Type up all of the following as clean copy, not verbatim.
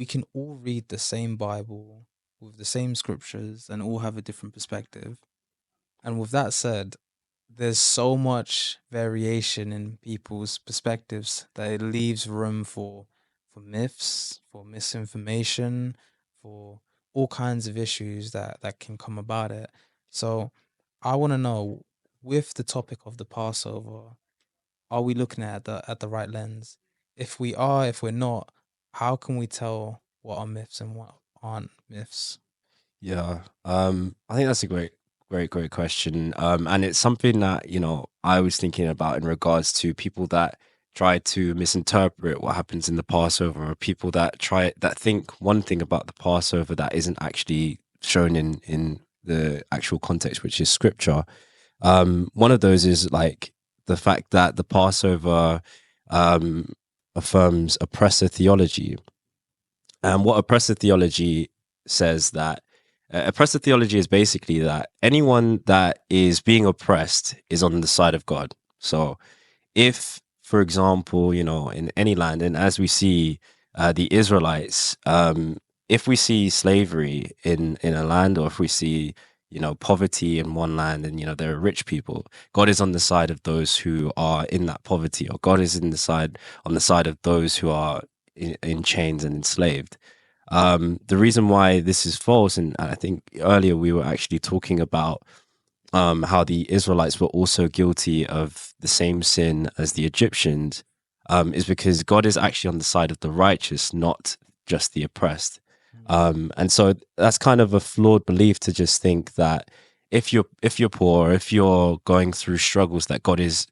we can all read the same Bible with the same scriptures and all have a different perspective. And with that said, there's so much variation in people's perspectives that it leaves room for myths, for misinformation, for all kinds of issues that can come about it. So I want to know, with the topic of the Passover, are we looking at the right lens? If we are, if we're not, how can we tell what are myths and what aren't myths? Yeah, I think that's a great question. And it's something that, I was thinking about in regards to people that try to misinterpret what happens in the Passover, or people that think one thing about the Passover that isn't actually shown in the actual context, which is scripture. One of those is like the fact that the Passover um affirms oppressor theology. And what oppressive theology says that oppressive theology is basically that anyone that is being oppressed is on the side of God. So if, for example, in any land, and as we see the Israelites, if we see slavery in a land, or if we see poverty in one land, and there are rich people, God is on the side of those who are in that poverty, or God is on the side of those who are in chains and enslaved. The reason why this is false, and I think earlier we were actually talking about how the Israelites were also guilty of the same sin as the Egyptians, is because God is actually on the side of the righteous, not just the oppressed. Mm. And so that's kind of a flawed belief to just think that if you're poor, if you're going through struggles, that God is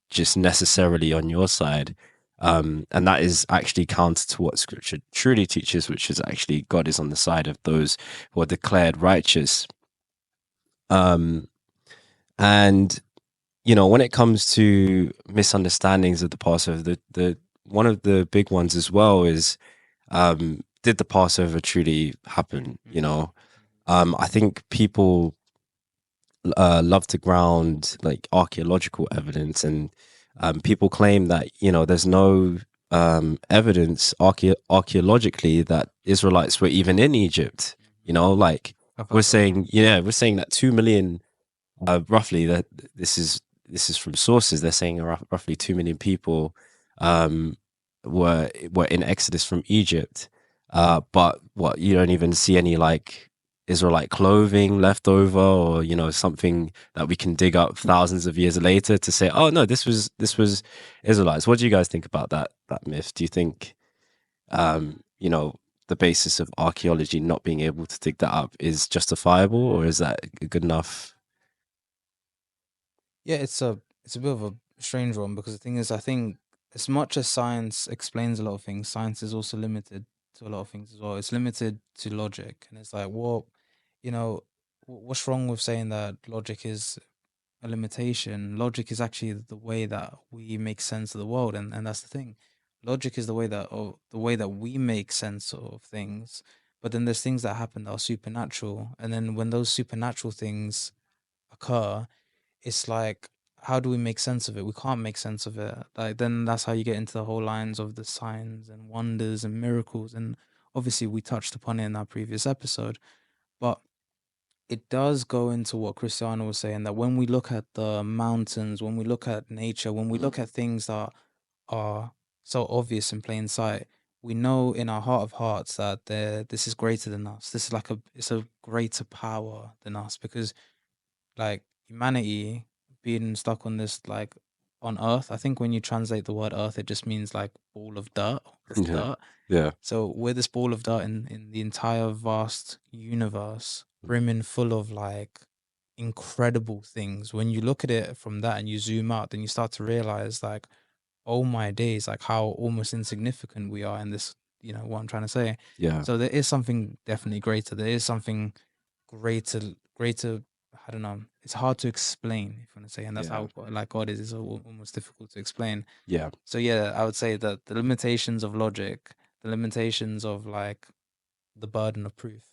just necessarily on your side. And that is actually counter to what Scripture truly teaches, which is actually God is on the side of those who are declared righteous. Um, and when it comes to misunderstandings of the Passover, the one of the big ones as well is, did the Passover truly happen? Mhm. I think people love to ground like archaeological evidence, and people claim that there's no evidence archaeologically that Israelites were even in Egypt. Mhm. Like I've we're heard that. saying, yeah, we're saying that 2 million, roughly, that this is from sources. They're saying roughly 2 million people um, were in Exodus from Egypt. But what, you don't even see any like Israelite clothing left over, or something that we can dig up thousands of years later to say, oh no, this was Israelites. What do you guys think about that myth? Do you think the basis of archaeology not being able to dig that up is justifiable, or is that a good enough? Yeah, it's a bit of a strange one because the thing is, I think as much as science explains a lot of things, science is also limited to a lot of things as well. It's limited to logic, and it's like, well, you know, what's wrong with saying that logic is a limitation? Logic is actually the way that we make sense of the world, and that's the thing. Logic is the way that we make sense of things. But then there's things that happen that are supernatural, and then when those supernatural things occur, it's like, how do we make sense of it? We can't make sense of it. Like, then that's how you get into the whole lines of the signs and wonders and miracles. And obviously we touched upon it in our previous episode, but it does go into what Cristiano was saying, that when we look at the mountains, when we look at nature, when we look at things that are so obvious in plain sight, we know in our heart of hearts that this is greater than us. This is like it's a greater power than us, because like humanity being stuck on this, like, on Earth. I think when you translate the word Earth, it just means like ball of dirt, just Yeah, dirt. yeah. So we're this ball of dirt in the entire vast universe, brimming full of like incredible things. When you look at it from that and you zoom out, then you start to realize like, oh my days, like how almost insignificant we are in this. You know what I'm trying to say? Yeah, So there is something definitely greater. There is something greater. I don't know. It's hard to explain, if you want to say, and that's yeah, how like God is. It's almost difficult to explain. yeah, So yeah, I would say that the limitations of logic, the limitations of like the burden of proof,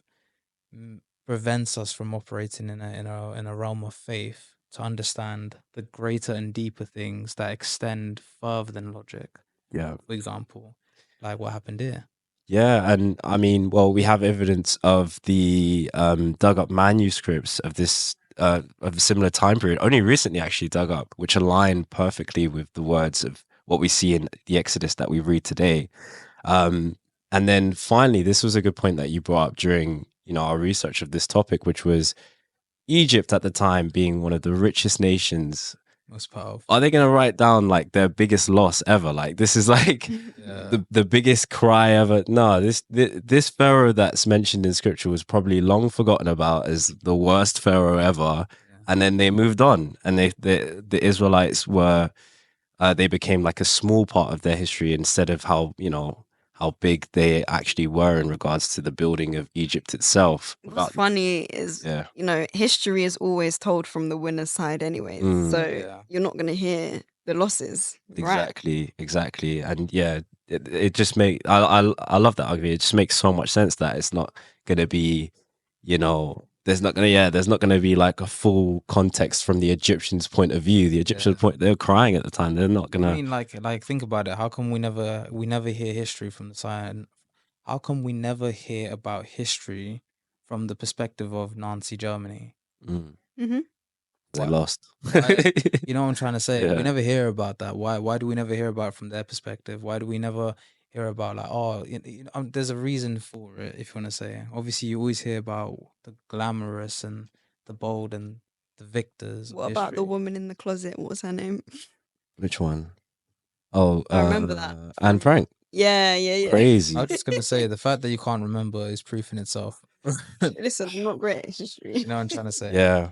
prevents us from operating in a realm of faith to understand the greater and deeper things that extend further than logic. yeah. For example, like what happened here. Yeah, and I mean, well, we have evidence of the dug up manuscripts of this of a similar time period, only recently actually dug up, which align perfectly with the words of what we see in the Exodus that we read today. Um, and then finally, this was a good point that you brought up during our research of this topic, which was Egypt at the time being one of the richest nations. Most powerful. Are they going to write down like their biggest loss ever? Like this is like Yeah, the biggest cry ever. No, this pharaoh that's mentioned in scripture was probably long forgotten about as the worst pharaoh ever, yeah, and then they moved on, and the Israelites were they became like a small part of their history instead of how big they actually were in regards to the building of Egypt itself. What's Without funny is, yeah, history is always told from the winner's side anyways. mm, So yeah, you're not going to hear the losses, right? exactly, and yeah, it just make I love that argument. It just makes so much sense that it's not gonna be, there's not gonna be like a full context from the Egyptians' point of view. The Egyptian yeah. point, they're crying at the time. They're not I gonna. mean, like think about it. How come we never hear history from the side? How come we never hear about history from the perspective of Nazi Germany? Mm, Hmm. they Why? lost. Why? You know what I'm trying to say? We Yeah. never hear about that. Why do we never hear about it from their perspective? Why do we never hear about like, oh, there's a reason for it, if you want to say. Obviously, you always hear about the glamorous and the bold and the victors of What about the history. woman in the closet? What was her name? Which one? Oh, I remember that Anne from. Frank. Yeah, yeah, I Crazy. was just gonna say the fact that you can't remember is proof in itself. You Listen, I'm not great at history. know what I'm trying to say? Yeah.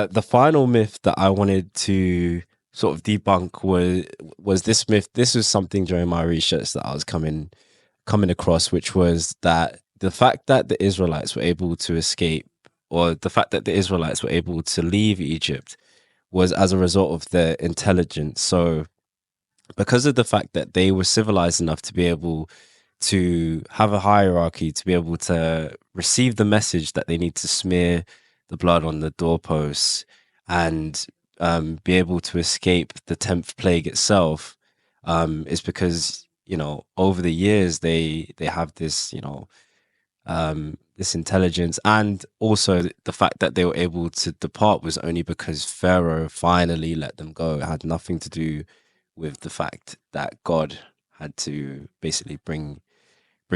The final myth that I wanted to sort of debunk was this myth. This was something during my research that I was coming across, which was that the fact that the Israelites were able to escape, or the fact that the Israelites were able to leave Egypt, was as a result of their intelligence. So because of the fact that they were civilized enough to be able to have a hierarchy, to be able to receive the message that they need to smear the blood on the doorposts and be able to escape the 10th plague itself, is because over the years they have this this intelligence, and also the fact that they were able to depart was only because Pharaoh finally let them go. It had nothing to do with the fact that God had to basically bring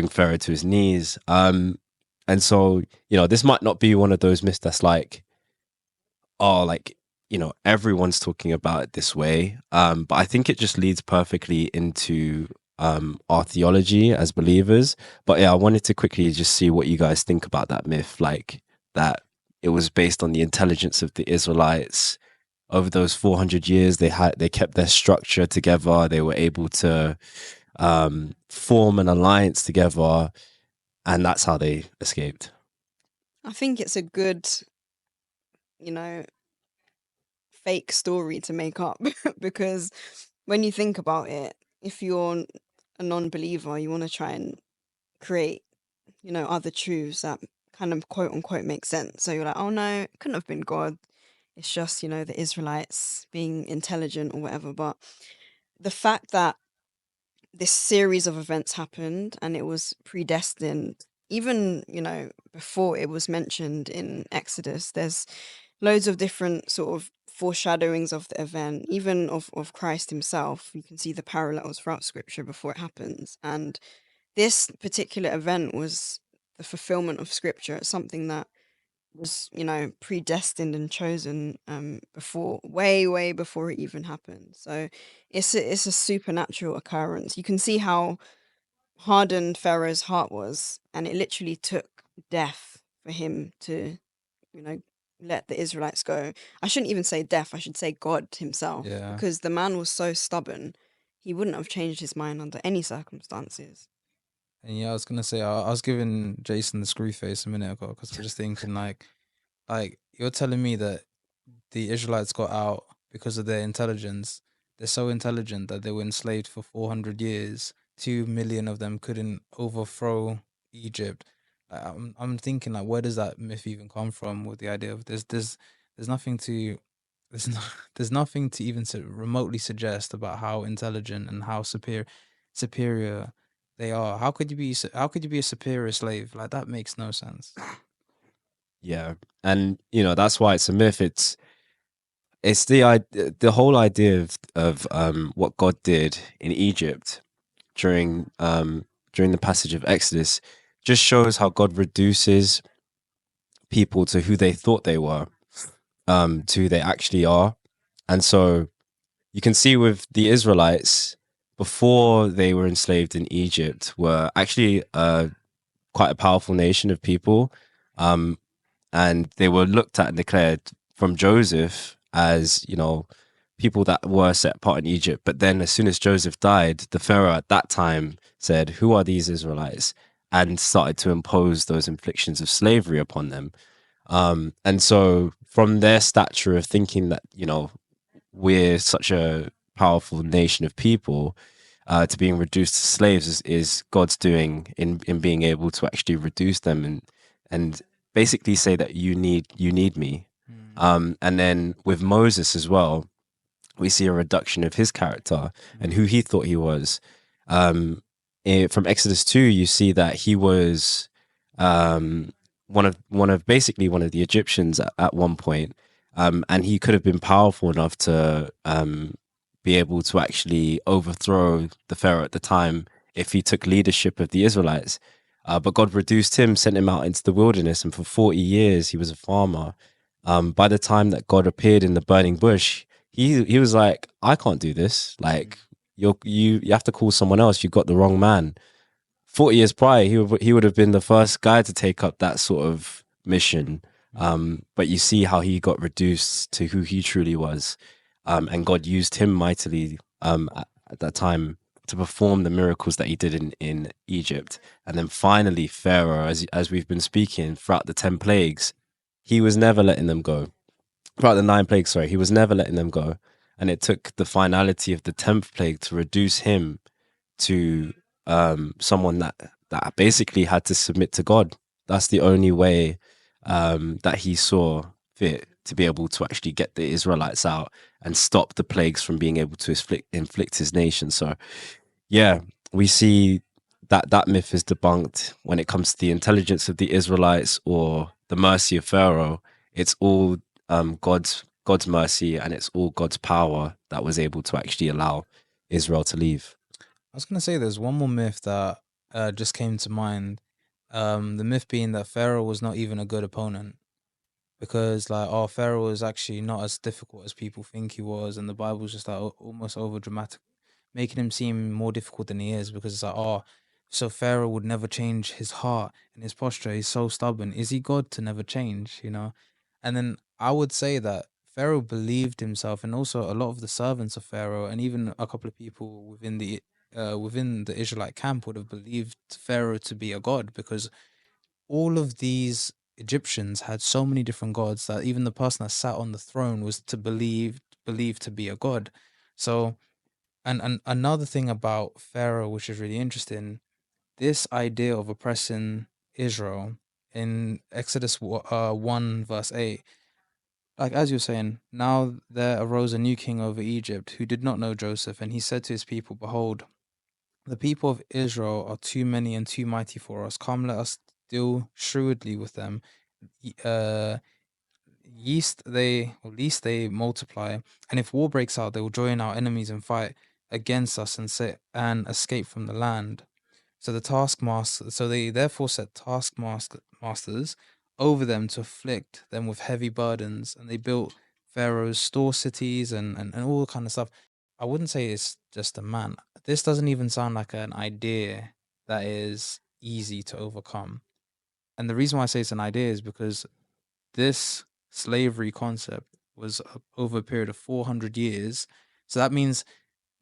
Pharaoh to his knees. And so this might not be one of those myths that's like, oh, like everyone's talking about it this way. But I think it just leads perfectly into our theology as believers. But yeah, I wanted to quickly just see what you guys think about that myth, like that it was based on the intelligence of the Israelites. Over those 400 years, they kept their structure together. They were able to form an alliance together, and that's how they escaped. I think it's a good, you know, fake story to make up because when you think about it, if you're a non-believer, you want to try and create, other truths that kind of quote unquote make sense. So you're like, oh no, it couldn't have been God. It's just, the Israelites being intelligent or whatever. But the fact that this series of events happened and it was predestined, even, before it was mentioned in Exodus, there's loads of different sort of foreshadowings of the event, even of Christ himself. You can see the parallels throughout scripture before it happens. And this particular event was the fulfillment of scripture. It's something that was, predestined and chosen before, way, way before it even happened. So it's a supernatural occurrence. You can see how hardened Pharaoh's heart was, and it literally took death for him to, you know, let the Israelites go. I shouldn't even say death, I should say God himself, Yeah. because the man was so stubborn, he wouldn't have changed his mind under any circumstances. And yeah, I was gonna say I was giving Jason the screw face a minute ago because I was just thinking like you're telling me that the Israelites got out because of their intelligence. They're so intelligent that they were enslaved for 400 years. 2 million of them couldn't overthrow Egypt. I'm thinking like, where does that myth even come from? With the idea of there's nothing to there's no, there's nothing to even remotely suggest about how intelligent and how superior they are. How could you be? How could you be a superior slave? Like that makes no sense. Yeah, and that's why it's a myth. It's the whole idea of what God did in Egypt during the passage of Exodus just shows how God reduces people to who they thought they were, to who they actually are. And so you can see with the Israelites before they were enslaved in Egypt were actually quite a powerful nation of people. Um, and they were looked at and declared from Joseph as, people that were set apart in Egypt. But then as soon as Joseph died, the Pharaoh at that time said, "Who are these Israelites?" and started to impose those inflictions of slavery upon them. And so from their stature of thinking that, we're such a powerful nation of people, to being reduced to slaves is God's doing in being able to actually reduce them and basically say that you need me. Mm, And then with Moses as well, we see a reduction of his character and mm, who he thought he was. From Exodus 2, you see that he was um, one of the Egyptians at one point, and he could have been powerful enough to be able to actually overthrow the Pharaoh at the time if he took leadership of the Israelites. But God reduced him, sent him out into the wilderness, and for 40 years he was a farmer. By the time that God appeared in the burning bush, he was like, "I can't do this. mm, Like, you have to call someone else. You got the wrong man." 40 years prior, he would have been the first guy to take up that sort of mission. mm, But you see how he got reduced to who he truly was, and God used him mightily at that time to perform the miracles that he did in Egypt. And then finally, Pharaoh, as we've been speaking throughout the 10 plagues, he was never letting them go. Throughout the 9 plagues, sorry, he was never letting them go. And it took the finality of the 10th plague to reduce him to someone that basically had to submit to God. That's the only way that he saw fit to be able to actually get the Israelites out and stop the plagues from being able to inflict his nation. So yeah, we see that myth is debunked when it comes to the intelligence of the Israelites or the mercy of Pharaoh. It's all God's mercy, and it's all God's power that was able to actually allow Israel to leave. I was gonna say there's one more myth that just came to mind. The myth being that Pharaoh was not even a good opponent because like oh Pharaoh was actually not as difficult as people think he was, and the Bible's just like almost over dramatic, making him seem more difficult than he is because it's like oh so Pharaoh would never change his heart and his posture. He's so stubborn. Is he God to never change? And then I would say that Pharaoh believed himself, and also a lot of the servants of Pharaoh, and even a couple of people within the Israelite camp would have believed Pharaoh to be a god because all of these Egyptians had so many different gods that even the person that sat on the throne was to believed to be a god. So, and another thing about Pharaoh, which is really interesting, this idea of oppressing Israel in Exodus 1 verse 8, like as you're saying, now there arose a new king over Egypt who did not know Joseph, and he said to his people, "Behold, the people of Israel are too many and too mighty for us. Come, let us deal shrewdly with them. Ye- Uh, least they multiply. And if war breaks out, they will join our enemies and fight against us and escape from the land." So they therefore set taskmasters over them to afflict them with heavy burdens, and they built Pharaoh's store cities and all kind of stuff. I wouldn't say it's just a man. This doesn't even sound like an idea that is easy to overcome. And the reason why I say it's an idea is because this slavery concept was over a period of 400 years. So that means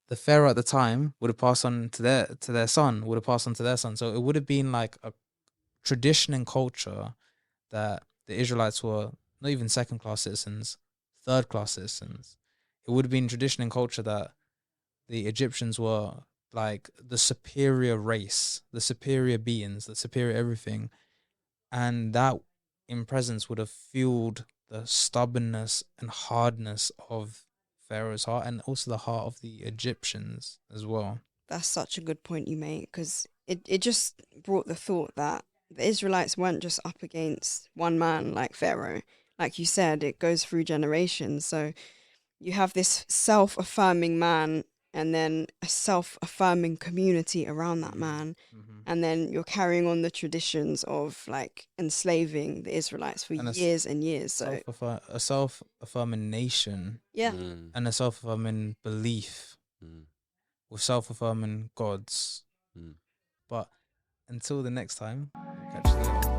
the pharaoh at the time would have passed on to their son, would have passed on to their son. So it would have been like a tradition and culture that the Israelites were not even second class citizens, third class citizens. It would have been tradition and culture that the Egyptians were like the superior race, the superior beings, the superior everything. And that in presence would have fueled the stubbornness and hardness of Pharaoh's heart and also the heart of the Egyptians as well. That's such a good point you make because it just brought the thought that the Israelites weren't just up against one man like Pharaoh. Like you said, it goes through generations. So you have this self-affirming man and then a self-affirming community around that man. Mm-hmm. And then you're carrying on the traditions of like enslaving the Israelites for And years and years. So a self-affirming nation yeah, and a self-affirming belief with self-affirming gods. Mm. But until the next time, we'll catch you later.